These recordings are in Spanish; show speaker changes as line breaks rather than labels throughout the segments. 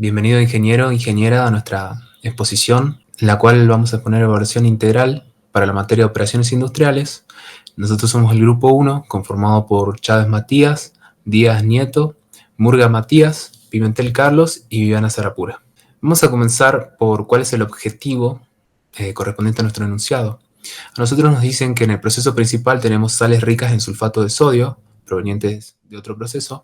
Bienvenido ingeniero o ingeniera a nuestra exposición, en la cual vamos a exponer evaluación integral para la materia de operaciones industriales. Nosotros somos el grupo 1, conformado por Chávez Matías, Díaz Nieto, Murga Matías, Pimentel Carlos y Viviana Sarapura. Vamos a comenzar por cuál es el objetivo correspondiente a nuestro enunciado. A nosotros nos dicen que en el proceso principal tenemos sales ricas en sulfato de sodio, provenientes de otro proceso,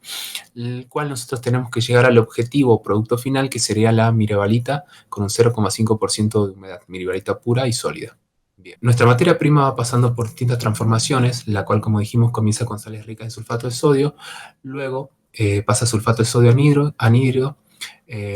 el cual nosotros tenemos que llegar al objetivo o producto final, que sería la mirabalita con un 0,5% de humedad, mirabalita pura y sólida. Bien. Nuestra materia prima va pasando por distintas transformaciones, la cual, como dijimos, comienza con sales ricas en sulfato de sodio, luego pasa a sulfato de sodio anhídrido,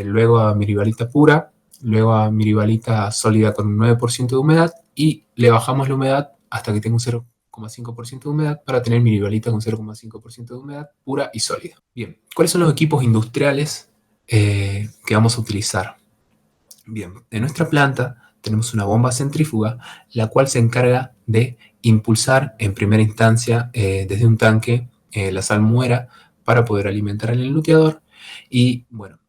luego a mirabalita pura, luego a mirabalita sólida con un 9% de humedad y le bajamos la humedad hasta que tenga un 0,5% de humedad para tener mirabalita con 0,5% de humedad pura y sólida. Bien, ¿cuáles son los equipos industriales que vamos a utilizar? Bien, en nuestra planta tenemos una bomba centrífuga, la cual se encarga de impulsar en primera instancia desde un tanque la salmuera para poder alimentar el enluteador. Y bueno,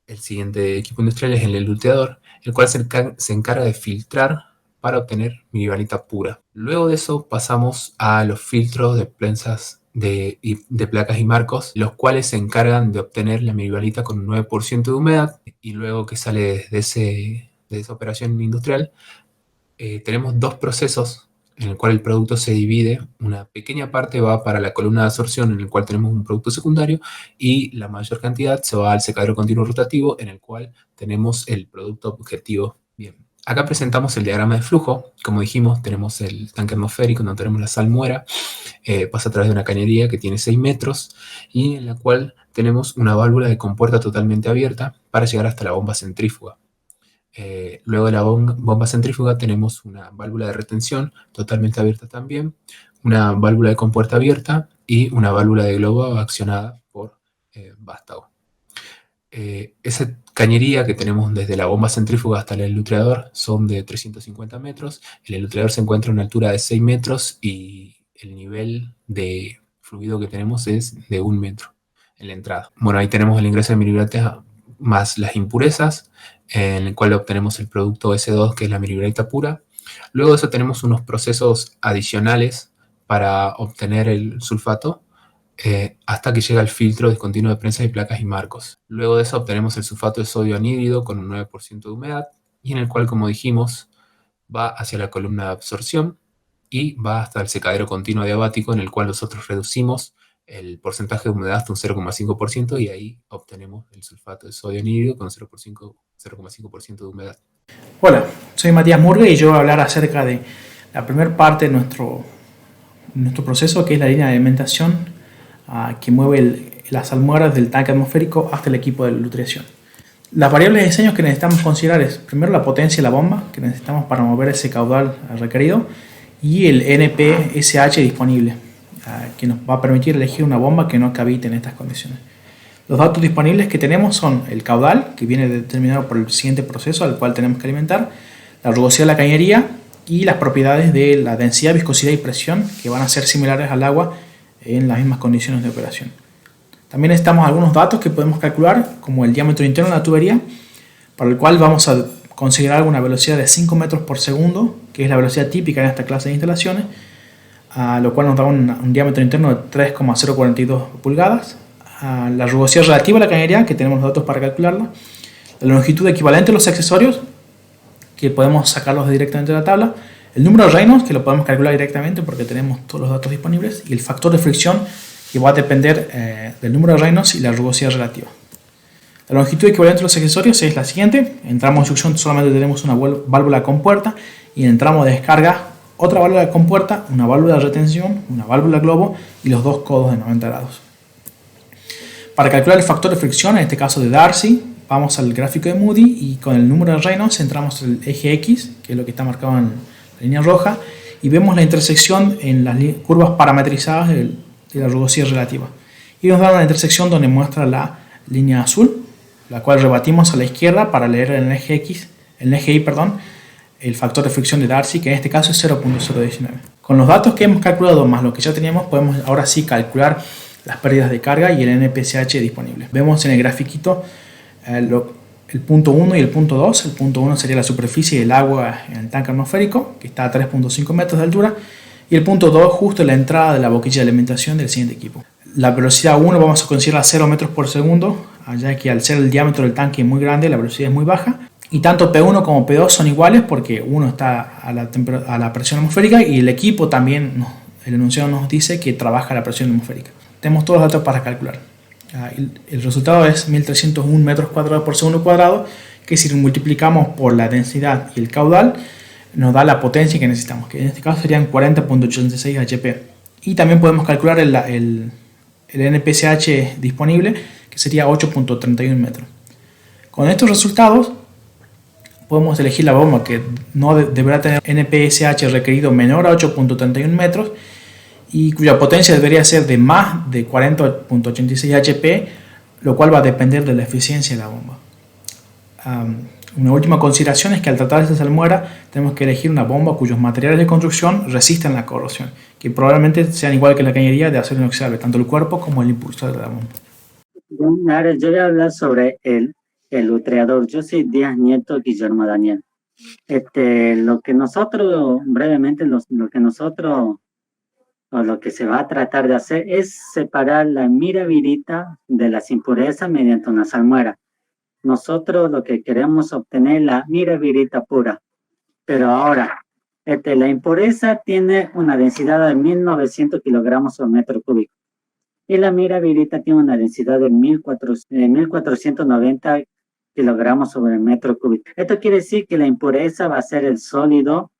el siguiente equipo industrial es el enluteador, el cual se encarga de filtrar para obtener mirabalita pura. Luego de eso pasamos a los filtros de prensas de placas y marcos, los cuales se encargan de obtener la mirabalita con un 9% de humedad. Y luego que sale de esa operación industrial, tenemos dos procesos en el cual el producto se divide. Una pequeña parte va para la columna de absorción, en el cual tenemos un producto secundario, y la mayor cantidad se va al secadero continuo rotativo, en el cual tenemos el producto objetivo. Bien, acá presentamos el diagrama de flujo. Como dijimos, tenemos el tanque atmosférico donde tenemos la salmuera, pasa a través de una cañería que tiene 6 metros y en la cual tenemos una válvula de compuerta totalmente abierta para llegar hasta la bomba centrífuga. Luego de la bomba centrífuga tenemos una válvula de retención totalmente abierta también, una válvula de compuerta abierta y una válvula de globo accionada por vástago. Esa cañería que tenemos desde la bomba centrífuga hasta el enluteador son de 350 metros. El enluteador se encuentra a una altura de 6 metros y el nivel de fluido que tenemos es de 1 metro en la entrada. Bueno, ahí tenemos el ingreso de mirabalita más las impurezas, en el cual obtenemos el producto S2, que es la mirabalita pura. Luego de eso tenemos unos procesos adicionales para obtener el sulfato, hasta que llega el filtro discontinuo de prensas y placas y marcos. Luego de eso obtenemos el sulfato de sodio anhídrido con un 9% de humedad, y en el cual, como dijimos, va hacia la columna de absorción y va hasta el secadero continuo adiabático, en el cual nosotros reducimos el porcentaje de humedad hasta un 0,5% y ahí obtenemos el sulfato de sodio anhídrido con 0,5% de humedad.
Hola, soy Matías Murga y yo voy a hablar acerca de la primera parte de nuestro proceso, que es la línea de alimentación que mueve las salmueras del tanque atmosférico hasta el equipo de nutrición. Las variables de diseño que necesitamos considerar es primero la potencia de la bomba que necesitamos para mover ese caudal requerido y el NPSH disponible, que nos va a permitir elegir una bomba que no cavite en estas condiciones. Los datos disponibles que tenemos son el caudal, que viene determinado por el siguiente proceso al cual tenemos que alimentar, la rugosidad de la cañería y las propiedades de la densidad, viscosidad y presión, que van a ser similares al agua en las mismas condiciones de operación. También necesitamos algunos datos que podemos calcular, como el diámetro interno de la tubería, para el cual vamos a considerar una velocidad de 5 metros por segundo, que es la velocidad típica en esta clase de instalaciones, lo cual nos da un diámetro interno de 3,042 pulgadas. La rugosidad relativa a la cañería, que tenemos los datos para calcularla, la longitud equivalente a los accesorios, que podemos sacarlos directamente de la tabla, el número de Reynolds, que lo podemos calcular directamente porque tenemos todos los datos disponibles, y el factor de fricción, que va a depender del número de Reynolds y la rugosidad relativa. La longitud equivalente a los accesorios es la siguiente: en tramo de succión solamente tenemos una válvula de compuerta, y en tramo de descarga otra válvula de compuerta, una válvula de retención, una válvula globo y los dos codos de 90 grados. Para calcular el factor de fricción, en este caso de Darcy, vamos al gráfico de Moody y con el número de Reynolds centramos el eje X, que es lo que está marcado en la línea roja, y vemos la intersección en las curvas parametrizadas de la rugosidad relativa. Y nos da una intersección donde muestra la línea azul, la cual rebatimos a la izquierda para leer en el eje Y, el factor de fricción de Darcy, que en este caso es 0.019. Con los datos que hemos calculado más lo que ya teníamos, podemos ahora sí calcular las pérdidas de carga y el NPSH disponible. Vemos en el grafiquito el punto 1 y el punto 2. El punto 1 sería la superficie del agua en el tanque atmosférico, que está a 3.5 metros de altura, y el punto 2 justo en la entrada de la boquilla de alimentación del siguiente equipo. La velocidad 1 vamos a considerar 0 metros por segundo, ya que al ser el diámetro del tanque muy grande, la velocidad es muy baja. Y tanto P1 como P2 son iguales porque uno está a la presión atmosférica y el equipo también, el enunciado nos dice que trabaja a la presión atmosférica. Tenemos todos los datos para calcular. El resultado es 1301 metros cuadrados por segundo cuadrado, que si lo multiplicamos por la densidad y el caudal, nos da la potencia que necesitamos, que en este caso serían 40.86 HP. Y también podemos calcular el NPSH disponible, que sería 8.31 metros. Con estos resultados, podemos elegir la bomba que no deberá tener NPSH requerido menor a 8.31 metros y cuya potencia debería ser de más de 40.86 HP, lo cual va a depender de la eficiencia de la bomba. Una última consideración es que al tratar esta salmuera tenemos que elegir una bomba cuyos materiales de construcción resistan la corrosión, que probablemente sean igual que la cañería de acero inoxidable, tanto el cuerpo como el impulsor de la bomba.
Ahora yo voy a hablar sobre el lutreador. Yo soy Díaz Nieto Guillermo Daniel. Lo que nosotros, brevemente, lo que se va a tratar de hacer es separar la mira virita de las impurezas mediante una salmuera. Nosotros lo que queremos obtener es la mira virita pura. Pero ahora, la impureza tiene una densidad de 1900 kilogramos por metro cúbico. Y la mira virita tiene una densidad de 1490 kilogramos sobre metro cúbico. Esto quiere decir que la impureza va a ser el sólido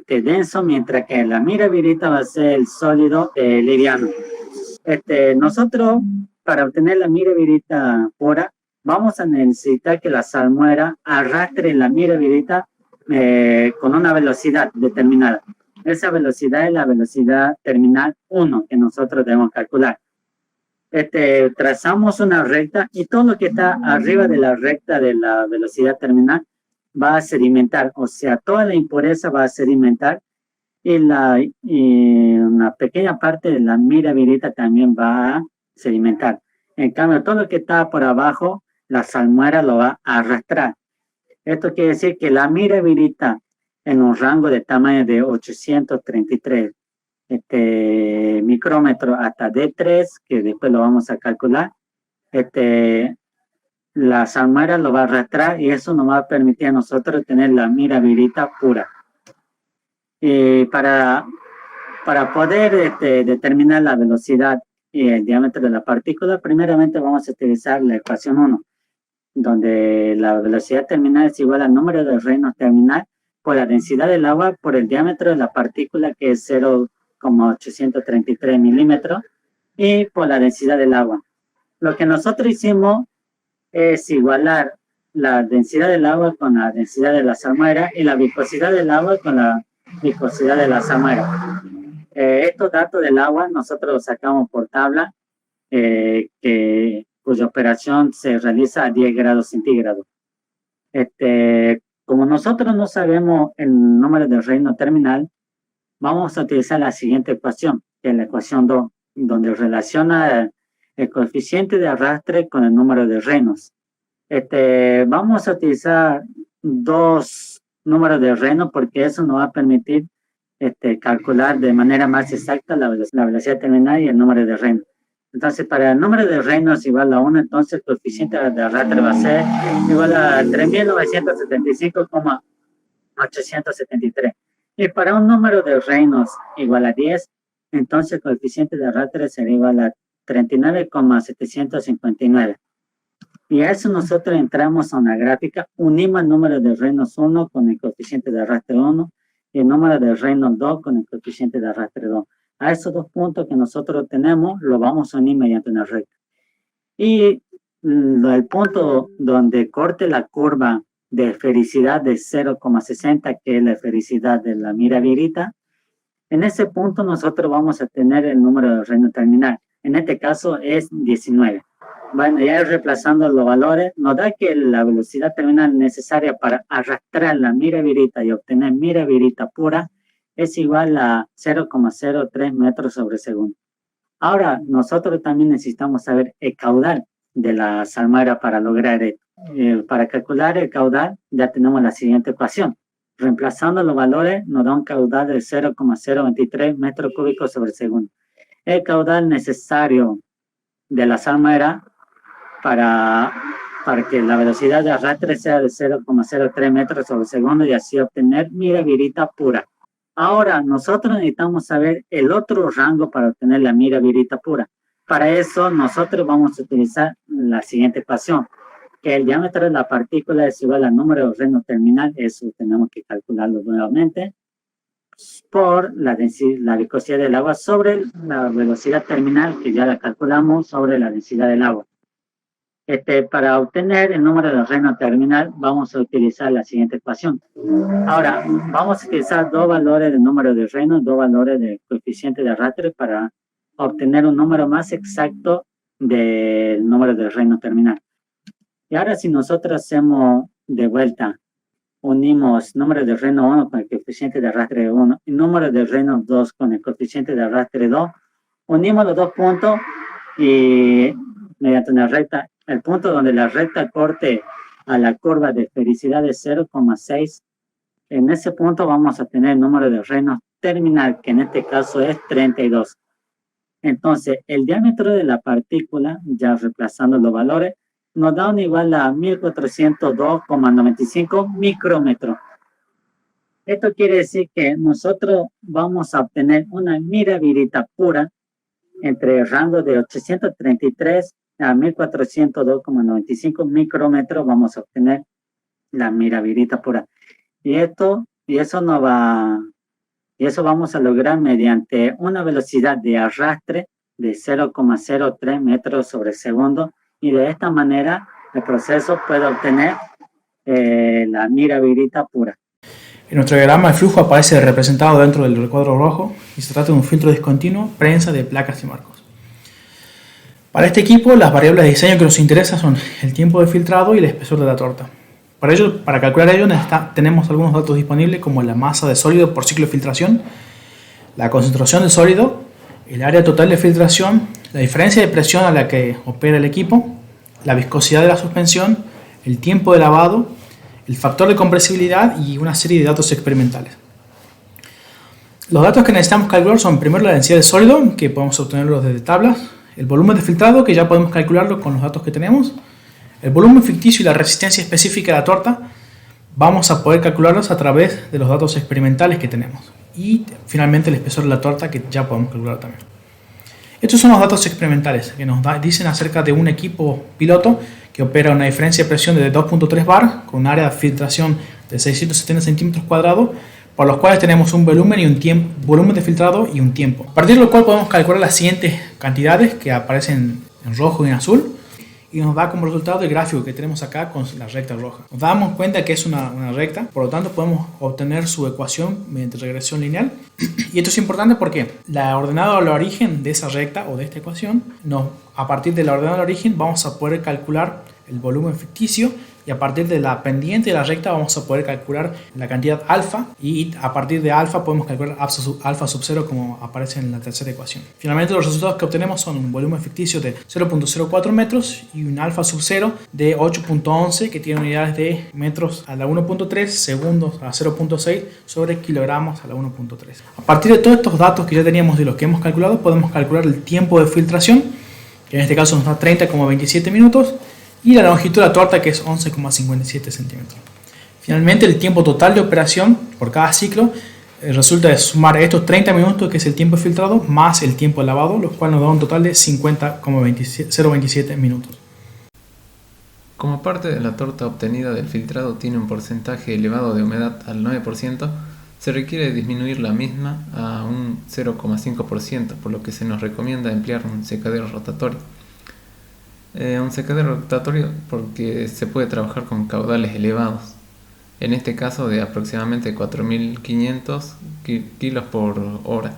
denso, mientras que la mira virita va a ser el sólido liviano. Nosotros, para obtener la mira virita pura, vamos a necesitar que la salmuera arrastre la mira virita con una velocidad determinada. Esa velocidad es la velocidad terminal 1 que nosotros debemos calcular. Trazamos una recta y todo lo que está arriba de la recta de la velocidad terminal va a sedimentar, o sea, toda la impureza va a sedimentar y una pequeña parte de la mira virita también va a sedimentar. En cambio, todo lo que está por abajo, la salmuera lo va a arrastrar. Esto quiere decir que la mira virita en un rango de tamaño de 833 micrómetros hasta D3, que después lo vamos a calcular, la salmuera lo va a arrastrar y eso nos va a permitir a nosotros tener la mira virita pura. Y para poder determinar la velocidad y el diámetro de la partícula, primeramente vamos a utilizar la ecuación 1, donde la velocidad terminal es igual al número de Reynolds terminal por la densidad del agua por el diámetro de la partícula, que es 0,833 milímetros, y por la densidad del agua. Lo que nosotros hicimos es igualar la densidad del agua con la densidad de la salmuera y la viscosidad del agua con la viscosidad de la salmuera. Estos datos del agua nosotros los sacamos por tabla, cuya operación se realiza a 10 grados centígrados. Como nosotros no sabemos el número de Reynolds terminal, vamos a utilizar la siguiente ecuación, que es la ecuación 2, donde relaciona el coeficiente de arrastre con el número de Reynolds. Vamos a utilizar dos números de Reynolds porque eso nos va a permitir calcular de manera más exacta la velocidad terminal y el número de Reynolds. Entonces, para el número de Reynolds igual a 1, entonces el coeficiente de arrastre va a ser igual a 3.975,873. Y para un número de Reynolds igual a 10, entonces el coeficiente de arrastre sería igual a 39,759. Y a eso nosotros entramos a una gráfica, unimos el número de Reynolds 1 con el coeficiente de arrastre 1 y el número de Reynolds 2 con el coeficiente de arrastre 2. A esos dos puntos que nosotros tenemos, lo vamos a unir mediante una recta. Y el punto donde corte la curva de esfericidad de 0,60, que es la esfericidad de la mira virita, en ese punto nosotros vamos a tener el número de Reynolds terminal. En este caso es 19. Bueno, ya reemplazando los valores, nos da que la velocidad terminal necesaria para arrastrar la mira virita y obtener mira virita pura es igual a 0,03 metros sobre segundo. Ahora, nosotros también necesitamos saber el caudal de la salmuera para lograr esto. Para calcular el caudal ya tenemos la siguiente ecuación. Reemplazando los valores nos da un caudal de 0,023 metros cúbicos sobre segundo. El caudal necesario de la salmuera para que la velocidad de arrastre sea de 0,03 metros sobre segundo y así obtener mira virita pura. Ahora nosotros necesitamos saber el otro rango para obtener la mira virita pura. Para eso nosotros vamos a utilizar la siguiente ecuación, que el diámetro de la partícula es igual al número de Reynolds terminal, eso tenemos que calcularlo nuevamente, por la viscosidad del agua sobre la velocidad terminal, que ya la calculamos, sobre la densidad del agua. Para obtener el número de Reynolds terminal vamos a utilizar la siguiente ecuación. Ahora, vamos a utilizar dos valores del número de Reynolds, dos valores del coeficiente de arrastre para obtener un número más exacto del número de Reynolds terminal. Y ahora si nosotros hacemos de vuelta, unimos número de Reynolds 1 con el coeficiente de arrastre 1 y número de Reynolds 2 con el coeficiente de arrastre 2, unimos los dos puntos y mediante una recta, el punto donde la recta corte a la curva de esfericidad de 0,6, en ese punto vamos a tener el número de Reynolds terminal, que en este caso es 32. Entonces, el diámetro de la partícula, ya reemplazando los valores, nos da un igual a 1402,95 micrómetros. Esto quiere decir que nosotros vamos a obtener una mira virita pura entre el rango de 833 a 1402,95 micrómetros. Vamos a obtener la mira virita pura. Y eso vamos a lograr mediante una velocidad de arrastre de 0,03 metros sobre segundo. Y de esta manera el proceso puede obtener la mira virita pura.
En nuestro diagrama el flujo aparece representado dentro del recuadro rojo y se trata de un filtro discontinuo, prensa de placas y marcos. Para este equipo las variables de diseño que nos interesan son el tiempo de filtrado y el espesor de la torta. Para calcular ello tenemos algunos datos disponibles como la masa de sólido por ciclo de filtración, la concentración de sólido, el área total de filtración, la diferencia de presión a la que opera el equipo, la viscosidad de la suspensión, el tiempo de lavado, el factor de compresibilidad y una serie de datos experimentales. Los datos que necesitamos calcular son primero la densidad de sólido, que podemos obtenerlo desde tablas, el volumen de filtrado, que ya podemos calcularlo con los datos que tenemos, el volumen ficticio y la resistencia específica de la torta, vamos a poder calcularlos a través de los datos experimentales que tenemos. Y finalmente el espesor de la torta, que ya podemos calcular también. Estos son los datos experimentales que nos dicen acerca de un equipo piloto que opera una diferencia de presión de 2.3 bar con un área de filtración de 670 centímetros cuadrados, por los cuales tenemos un volumen y un tiempo, volumen de filtrado y un tiempo. A partir de lo cual podemos calcular las siguientes cantidades que aparecen en rojo y en azul, y nos da como resultado el gráfico que tenemos acá con la recta roja. Nos damos cuenta que es una recta, por lo tanto podemos obtener su ecuación mediante regresión lineal. Y esto es importante porque la ordenada al origen de esa recta o de esta ecuación, a partir de la ordenada al origen vamos a poder calcular el volumen ficticio, y a partir de la pendiente de la recta vamos a poder calcular la cantidad alfa, y a partir de alfa podemos calcular alfa sub 0 como aparece en la tercera ecuación. Finalmente los resultados que obtenemos son un volumen ficticio de 0.04 metros y un alfa sub 0 de 8.11 que tiene unidades de metros a la 1.3, segundos a 0.6 sobre kilogramos a la 1.3. A partir de todos estos datos que ya teníamos de lo que hemos calculado, podemos calcular el tiempo de filtración, que en este caso nos da 30,27 minutos, y la longitud de la torta, que es 11,57 centímetros. Finalmente, el tiempo total de operación por cada ciclo resulta de sumar estos 30 minutos, que es el tiempo filtrado, más el tiempo de lavado, lo cual nos da un total de 50,027 minutos.
Como parte de la torta obtenida del filtrado tiene un porcentaje elevado de humedad al 9%, se requiere disminuir la misma a un 0,5%, por lo que se nos recomienda emplear un secadero rotatorio. Un secadero rotatorio porque se puede trabajar con caudales elevados, en este caso de aproximadamente 4.500 kilos por hora,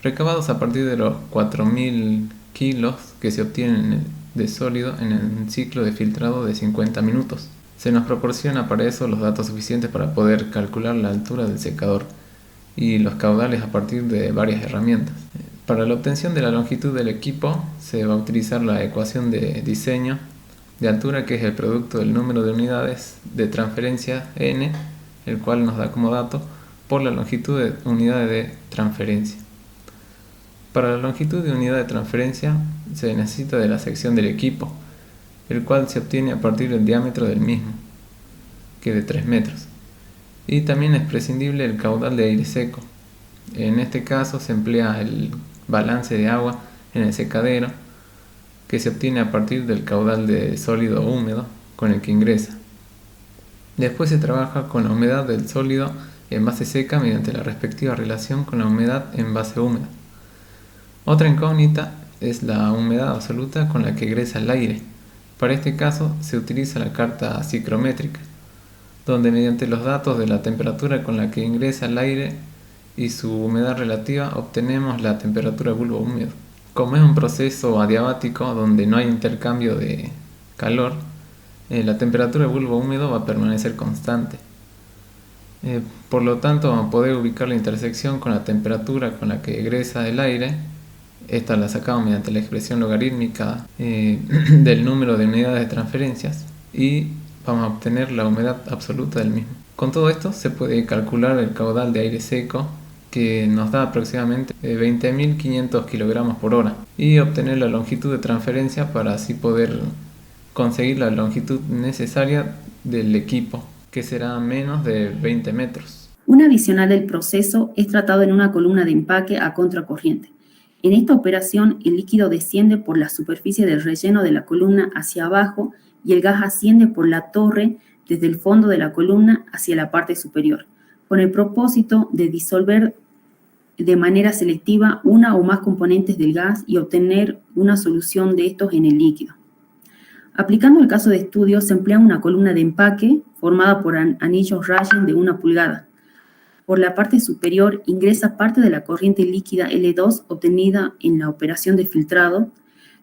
recabados a partir de los 4.000 kilos que se obtienen de sólido en un ciclo de filtrado de 50 minutos. Se nos proporciona para eso los datos suficientes para poder calcular la altura del secador y los caudales a partir de varias herramientas. Para la obtención de la longitud del equipo se va a utilizar la ecuación de diseño de altura, que es el producto del número de unidades de transferencia n, el cual nos da como dato, por la longitud de unidades de transferencia. Para la longitud de unidad de transferencia se necesita de la sección del equipo, el cual se obtiene a partir del diámetro del mismo, que es de 3 metros. Y también es prescindible el caudal de aire seco. En este caso se emplea el balance de agua en el secadero, que se obtiene a partir del caudal de sólido húmedo con el que ingresa. Después se trabaja con la humedad del sólido en base seca mediante la respectiva relación con la humedad en base húmeda. Otra incógnita es la humedad absoluta con la que egresa el aire. Para este caso se utiliza la carta psicométrica, donde mediante los datos de la temperatura con la que ingresa el aire y su humedad relativa obtenemos la temperatura de bulbo húmedo. Como es un proceso adiabático donde no hay intercambio de calor, la temperatura de bulbo húmedo va a permanecer constante. Por lo tanto, vamos a poder ubicar la intersección con la temperatura con la que egresa el aire. Esta la sacamos mediante la expresión logarítmica del número de unidades de transferencias y vamos a obtener la humedad absoluta del mismo. Con todo esto se puede calcular el caudal de aire seco, que nos da aproximadamente 20.500 kilogramos por hora, y obtener la longitud de transferencia para así poder conseguir la longitud necesaria del equipo, que será menos de 20 metros.
Un adicional del proceso es tratado en una columna de empaque a contracorriente. En esta operación, el líquido desciende por la superficie del relleno de la columna hacia abajo y el gas asciende por la torre desde el fondo de la columna hacia la parte superior, con el propósito de disolver de manera selectiva una o más componentes del gas y obtener una solución de estos en el líquido. Aplicando el caso de estudio, se emplea una columna de empaque formada por anillos Rayen de 1 pulgada. Por la parte superior ingresa parte de la corriente líquida L2 obtenida en la operación de filtrado,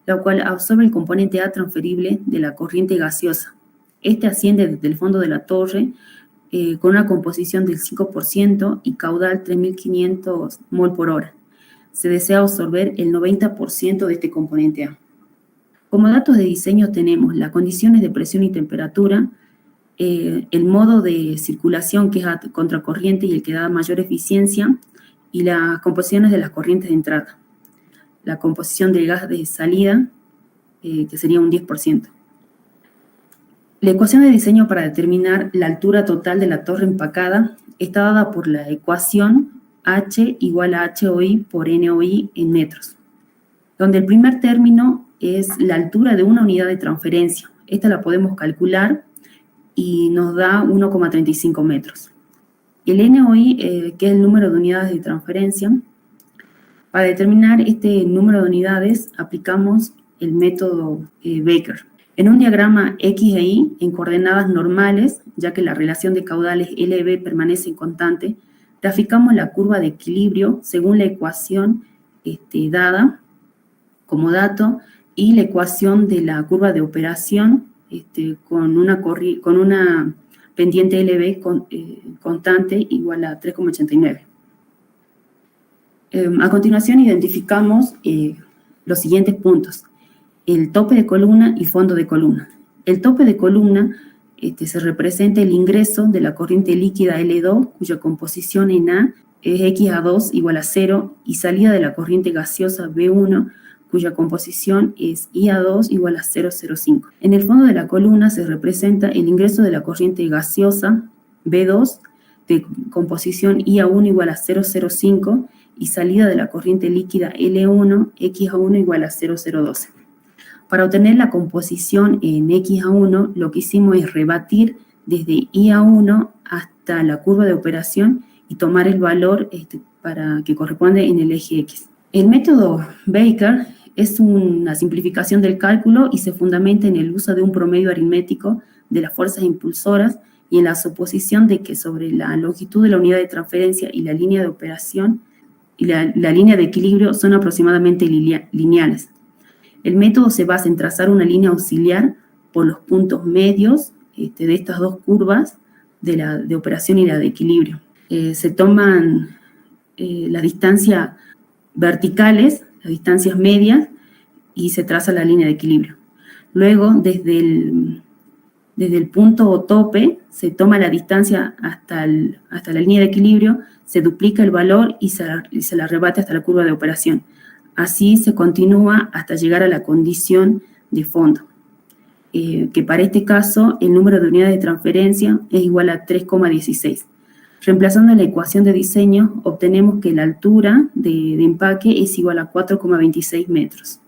la cual absorbe el componente A transferible de la corriente gaseosa. Este asciende desde el fondo de la torre con una composición del 5% y caudal 3.500 mol por hora. Se desea absorber el 90% de este componente A. Como datos de diseño tenemos las condiciones de presión y temperatura, el modo de circulación, que es a contracorriente y el que da mayor eficiencia, y las composiciones de las corrientes de entrada. La composición del gas de salida, que sería un 10%. La ecuación de diseño para determinar la altura total de la torre empacada está dada por la ecuación H igual a HOI por NOI en metros, donde el primer término es la altura de una unidad de transferencia. Esta la podemos calcular y nos da 1,35 metros. El NOI, que es el número de unidades de transferencia, para determinar este número de unidades aplicamos el método Baker. En un diagrama X e Y en coordenadas normales, ya que la relación de caudales LB permanece constante, graficamos la curva de equilibrio según la ecuación dada como dato y la ecuación de la curva de operación con una pendiente LB constante igual a 3,89. A continuación identificamos los siguientes puntos: el tope de columna y fondo de columna. El tope de columna se representa el ingreso de la corriente líquida L2, cuya composición en A es XA2 igual a 0, y salida de la corriente gaseosa B1, cuya composición es IA2 igual a 0,05. En el fondo de la columna se representa el ingreso de la corriente gaseosa B2 de composición IA1 igual a 0,05 y salida de la corriente líquida L1 XA1 igual a 0,012. Para obtener la composición en XA1, lo que hicimos es rebatir desde IA1 hasta la curva de operación y tomar el valor para que corresponde en el eje X. El método Baker es una simplificación del cálculo y se fundamenta en el uso de un promedio aritmético de las fuerzas impulsoras y en la suposición de que sobre la longitud de la unidad de transferencia y la línea de operación y la línea de equilibrio son aproximadamente lineales. El método se basa en trazar una línea auxiliar por los puntos medios de estas dos curvas, de operación y la de equilibrio. Se toman las distancias verticales, las distancias medias, y se traza la línea de equilibrio. Luego, desde el punto tope, se toma la distancia hasta la línea de equilibrio, se duplica el valor y se la rebate hasta la curva de operación. Así se continúa hasta llegar a la condición de fondo, que para este caso el número de unidades de transferencia es igual a 3,16. Reemplazando la ecuación de diseño, obtenemos que la altura de empaque es igual a 4,26 metros.